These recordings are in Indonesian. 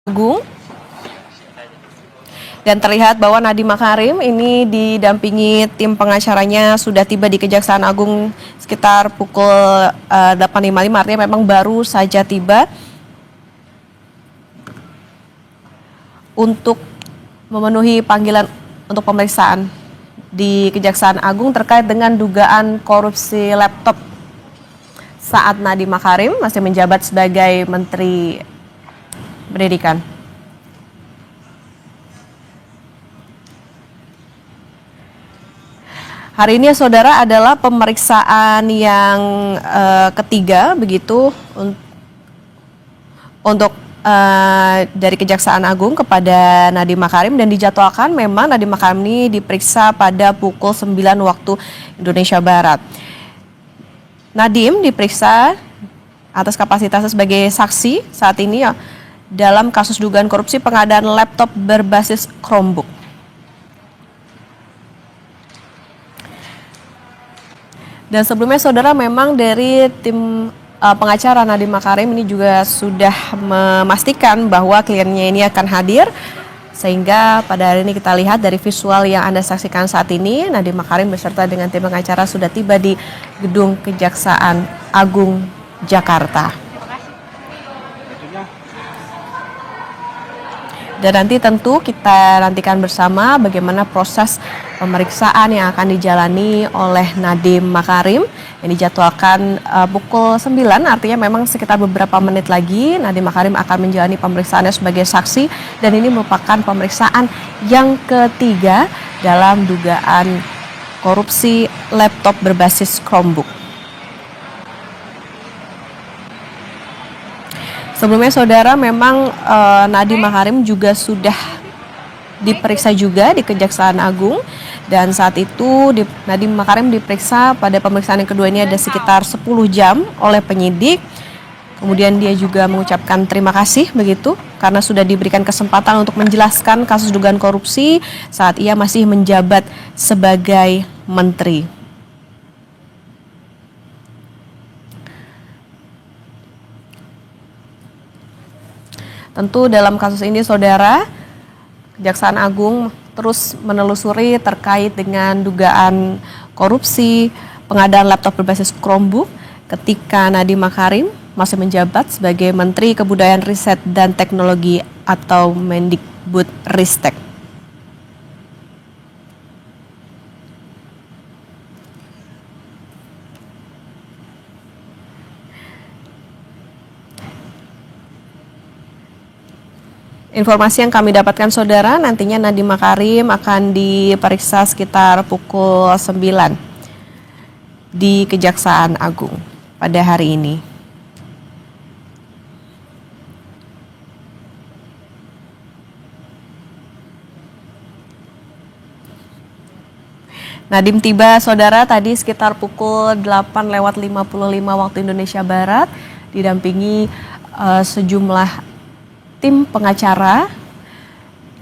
Agung. Dan terlihat bahwa Nadiem Makarim ini didampingi tim pengacaranya sudah tiba di Kejaksaan Agung sekitar pukul 8.55, artinya memang baru saja tiba untuk memenuhi panggilan untuk pemeriksaan di Kejaksaan Agung terkait dengan dugaan korupsi laptop saat Nadiem Makarim masih menjabat sebagai Menteri Pendidikan. Hari ini, saudara, adalah pemeriksaan yang ketiga begitu untuk dari Kejaksaan Agung kepada Nadiem Makarim, dan dijadwalkan memang Nadiem Makarim ini diperiksa pada pukul 9 waktu Indonesia Barat. Nadiem diperiksa atas kapasitasnya sebagai saksi saat ini ya, dalam kasus dugaan korupsi pengadaan laptop berbasis Chromebook. Dan sebelumnya, saudara, memang dari tim pengacara Nadiem Makarim ini juga sudah memastikan bahwa kliennya ini akan hadir. Sehingga pada hari ini kita lihat dari visual yang Anda saksikan saat ini, Nadiem Makarim beserta dengan tim pengacara sudah tiba di Gedung Kejaksaan Agung Jakarta. Dan nanti tentu kita nantikan bersama bagaimana proses pemeriksaan yang akan dijalani oleh Nadiem Makarim yang dijadwalkan pukul 9, artinya memang sekitar beberapa menit lagi Nadiem Makarim akan menjalani pemeriksaannya sebagai saksi, dan ini merupakan pemeriksaan yang ketiga dalam dugaan korupsi laptop berbasis Chromebook. Sebelumnya, saudara, memang Nadiem Makarim juga sudah diperiksa juga di Kejaksaan Agung, dan saat itu Nadiem Makarim diperiksa pada pemeriksaan yang kedua ini ada sekitar 10 jam oleh penyidik. Kemudian dia juga mengucapkan terima kasih begitu karena sudah diberikan kesempatan untuk menjelaskan kasus dugaan korupsi saat ia masih menjabat sebagai menteri. Tentu dalam kasus ini, saudara, Kejaksaan Agung terus menelusuri terkait dengan dugaan korupsi pengadaan laptop berbasis Chromebook ketika Nadiem Makarim masih menjabat sebagai Menteri Kebudayaan, Riset, dan Teknologi atau Mendikbudristek. Informasi yang kami dapatkan, saudara, nantinya Nadiem Makarim akan diperiksa sekitar pukul 9 di Kejaksaan Agung pada hari ini. Nadiem tiba, saudara, tadi sekitar pukul 8:55 waktu Indonesia Barat, didampingi sejumlah tim pengacara,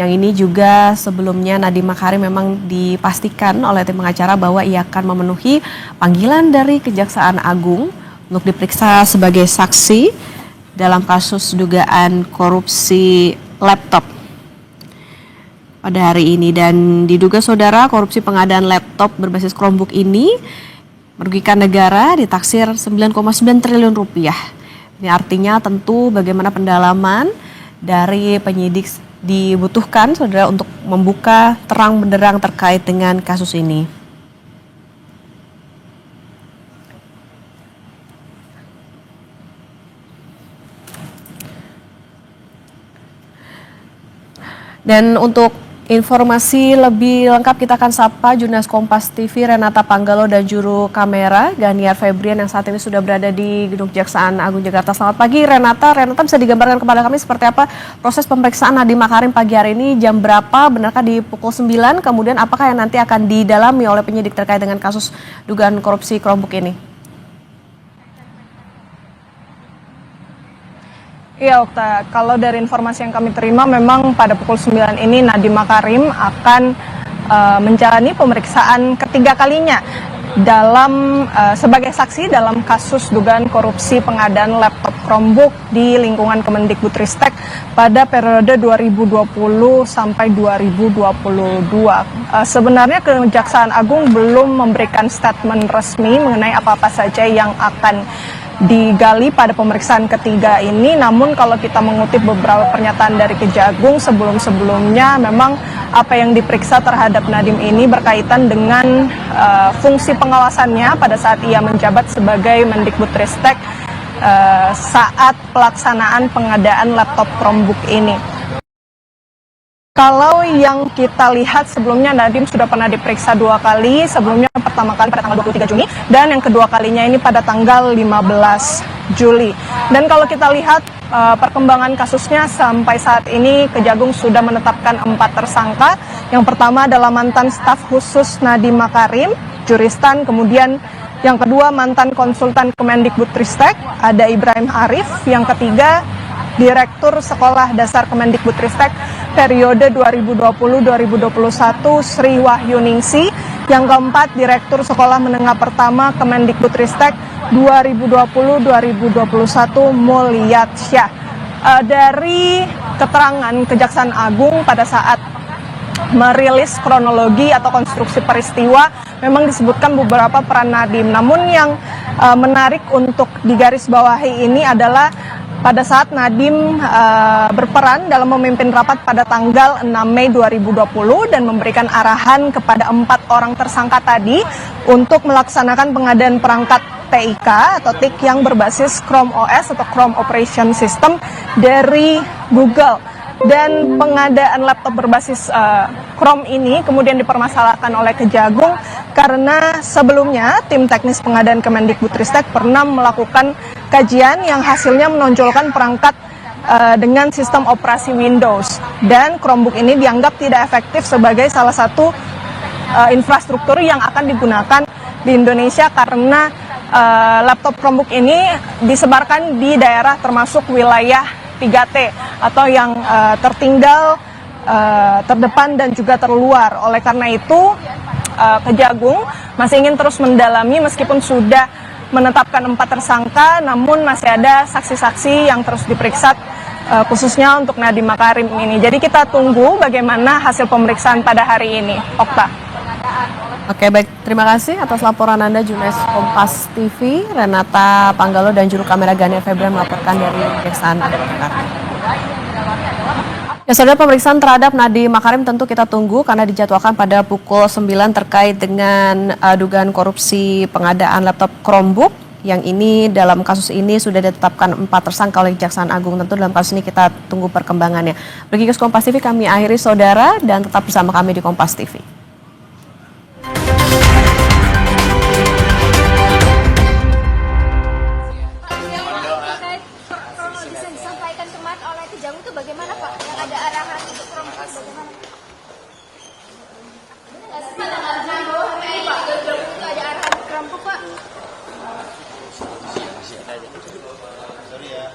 yang ini juga sebelumnya Nadiem Makarim memang dipastikan oleh tim pengacara bahwa ia akan memenuhi panggilan dari Kejaksaan Agung untuk diperiksa sebagai saksi dalam kasus dugaan korupsi laptop pada hari ini. Dan diduga, saudara, korupsi pengadaan laptop berbasis Chromebook ini merugikan negara ditaksir 9,9 triliun rupiah. Ini artinya tentu bagaimana pendalaman dari penyidik dibutuhkan, saudara, untuk membuka terang benderang terkait dengan kasus ini. Dan untuk informasi lebih lengkap kita akan sapa jurnalis Kompas TV Renata Panggalo dan juru kamera Ganiar Febrian yang saat ini sudah berada di Gedung Kejaksaan Agung Jakarta. Selamat pagi, Renata. Renata, bisa digambarkan kepada kami seperti apa proses pemeriksaan Nadiem Makarim pagi hari ini, jam berapa, benarkah di pukul 9, kemudian apakah yang nanti akan didalami oleh penyidik terkait dengan kasus dugaan korupsi Chromebook ini? Iya, Okta. Kalau dari informasi yang kami terima, memang pada pukul 9 ini Nadiem Makarim akan menjalani pemeriksaan ketiga kalinya sebagai saksi dalam kasus dugaan korupsi pengadaan laptop Chromebook di lingkungan Kemendikbudristek pada periode 2020 sampai 2022. Sebenarnya Kejaksaan Agung belum memberikan statement resmi mengenai apa-apa saja yang akan digali pada pemeriksaan ketiga ini, namun kalau kita mengutip beberapa pernyataan dari Kejagung sebelum-sebelumnya, memang apa yang diperiksa terhadap Nadiem ini berkaitan dengan fungsi pengawasannya pada saat ia menjabat sebagai Mendikbudristek saat pelaksanaan pengadaan laptop Chromebook ini. Kalau yang kita lihat sebelumnya, Nadiem sudah pernah diperiksa 2 kali, sebelumnya pertama kali pada tanggal 23 Juni, dan yang kedua kalinya ini pada tanggal 15 Juli. Dan kalau kita lihat perkembangan kasusnya sampai saat ini, Kejagung sudah menetapkan 4 tersangka. Yang pertama adalah mantan staf khusus Nadiem Makarim, Juristan, kemudian yang kedua mantan konsultan Kemendikbudristek, ada Ibrahim Arif, yang ketiga Direktur Sekolah Dasar Kemendikbudristek periode 2020-2021 Sri Wahyuningsi, yang keempat Direktur Sekolah Menengah Pertama Kemendikbudristek 2020-2021 Mulyasyah. Dari keterangan Kejaksaan Agung pada saat merilis kronologi atau konstruksi peristiwa, memang disebutkan beberapa peran Nadiem. Namun yang menarik untuk digarisbawahi ini adalah pada saat Nadiem berperan dalam memimpin rapat pada tanggal 6 Mei 2020 dan memberikan arahan kepada 4 orang tersangka tadi untuk melaksanakan pengadaan perangkat TIK atau TIK yang berbasis Chrome OS atau Chrome Operation System dari Google. Dan pengadaan laptop berbasis Chrome ini kemudian dipermasalahkan oleh Kejagung karena sebelumnya tim teknis pengadaan Kemendikbudristek pernah melakukan kajian yang hasilnya menonjolkan perangkat dengan sistem operasi Windows, dan Chromebook ini dianggap tidak efektif sebagai salah satu infrastruktur yang akan digunakan di Indonesia karena laptop Chromebook ini disebarkan di daerah termasuk wilayah 3T atau yang tertinggal, terdepan dan juga terluar. Oleh karena itu Kejagung masih ingin terus mendalami meskipun sudah menetapkan 4 tersangka, namun masih ada saksi-saksi yang terus diperiksa khususnya untuk Nadiem Makarim ini. Jadi kita tunggu bagaimana hasil pemeriksaan pada hari ini. Okta. Oke, baik. Terima kasih atas laporan Anda, jurnalis Kompas TV, Renata Panggalo, dan juru kamera Gania Febran melaporkan dari Kejaksaan Agung Jakarta. Ya, saudara, pemeriksaan terhadap Nadiem Makarim tentu kita tunggu karena dijadwalkan pada pukul 9 terkait dengan dugaan korupsi pengadaan laptop Chromebook. Yang ini dalam kasus ini sudah ditetapkan 4 tersangka oleh Kejaksaan Agung. Tentu dalam kasus ini kita tunggu perkembangannya. Berikut Kompas TV kami akhiri, saudara, dan tetap bersama kami di Kompas TV. Kejagung itu bagaimana Pak? Yang ada arahan untuk Chromebook bagaimana? Kejagung itu ada arahan untuk Chromebook Pak? Sorry ya.